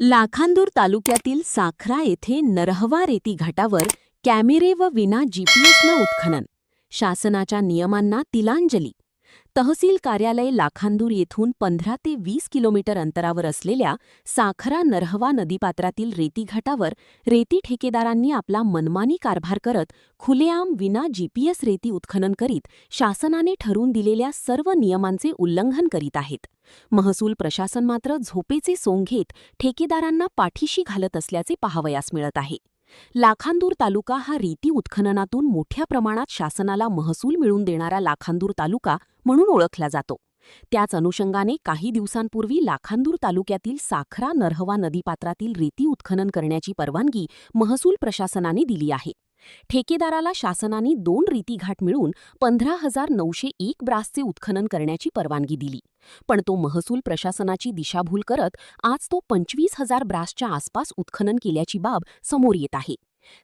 लाखांदूर तालुक्यातील साखरा येथे नरहवा रेती घाटावर कॅमेरे व विना जीपीएसनं उत्खनन. शासनाच्या नियमांना तिलांजली. तहसील कार्यालय लाखांदूर येथून 15 ते 20 किलोमीटर अंतरावर असलेल्या साखरा नरहवा नदीपात्रातील रेती घाटावर रेती ठेकेदारांनी आपला मनमानी कारभार करत खुलेआम विना जीपीएस रेती उत्खनन करीत शासनाने ठरवून दिलेल्या सर्व नियमांचे उल्लंघन करीत आहेत. महसूल प्रशासन मात्र झोपेचे सोंग घेत ठेकेदारांना पाठीशी घालत असल्याचे पाहावयास मिळत आहे. लाखांदूर तालुका हा रेती उत्खननातून मोठ्या प्रमाणात शासनाला महसूल मिळवून देणारा लाखांदूर तालुका म्हणून ओळखला जातो. त्याच अनुषंगाने काही दिवसांपूर्वी लाखांदूर तालुक्यातील साखरा नरहवा नदीपात्रातील रेती उत्खनन करण्याची परवानगी महसूल प्रशासनाने दिली आहे. ठेकेदाराला शासनाने 2 रेतीघाट मिळून 15,901 ब्रासचे उत्खनन करण्याची परवानगी दिली. पण तो महसूल प्रशासनाची दिशाभूल करत आज तो 25,000 ब्रासच्या आसपास उत्खनन केल्याची बाब समोर येत आहे.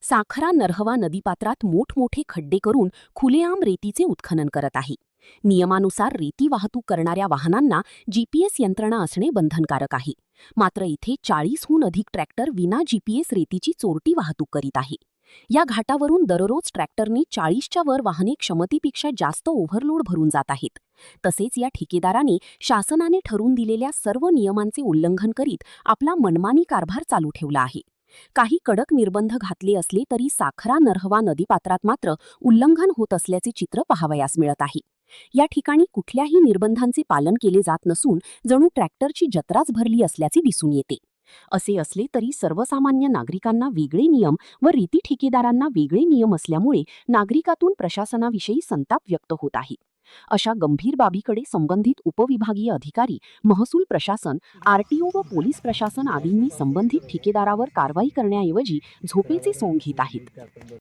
साखरा नरहवा नदीपात्रात मोठमोठे खड्डे करून खुलेआम रेतीचे उत्खनन करत आहे. नियमानुसार रेती वाहतूक करणाऱ्या वाहनांना जीपीएस यंत्रणा असणे बंधनकारक आहे. मात्र इथे 40हून अधिक ट्रॅक्टर विना जीपीएस रेतीची चोरटी वाहतूक करीत आहे. या घाटावरून दररोज ट्रॅक्टरनी 40च्या वर वाहने क्षमतेपेक्षा जास्त ओव्हरलोड भरून जात आहेत. तसेच या ठेकेदाराने शासनाने ठरवून दिलेल्या सर्व नियमांचे उल्लंघन करीत आपला मनमानी कारभार चालू ठेवला आहे. काही कडक निर्बंध घातले असले तरी साखरा नरहवा नदीपात्रात मात्र उल्लंघन होत असल्याचे चित्र पाहावयास मिळत आहे. या ठिकाणी कुठल्याही निर्बंधांचे पालन केले जात नसून जणू ट्रॅक्टरची जत्राच भरली असल्याचे दिसून येते. असे असले तरी सर्वसामान्य नागरिकांना वेगळे नियम व रेती ठेकेदारांना वेगळे नियम असल्यामुळे नागरिकातून प्रशासनाविषयी संताप व्यक्त होत आहे. अशा गंभीर बाबीकडे संबंधित उपविभागीय अधिकारी, महसूल प्रशासन, आरटीओ व पोलीस प्रशासन आदींनी संबंधित ठेकेदारावर कारवाई करण्याऐवजी झोपेचे सोंग घेत आहेत.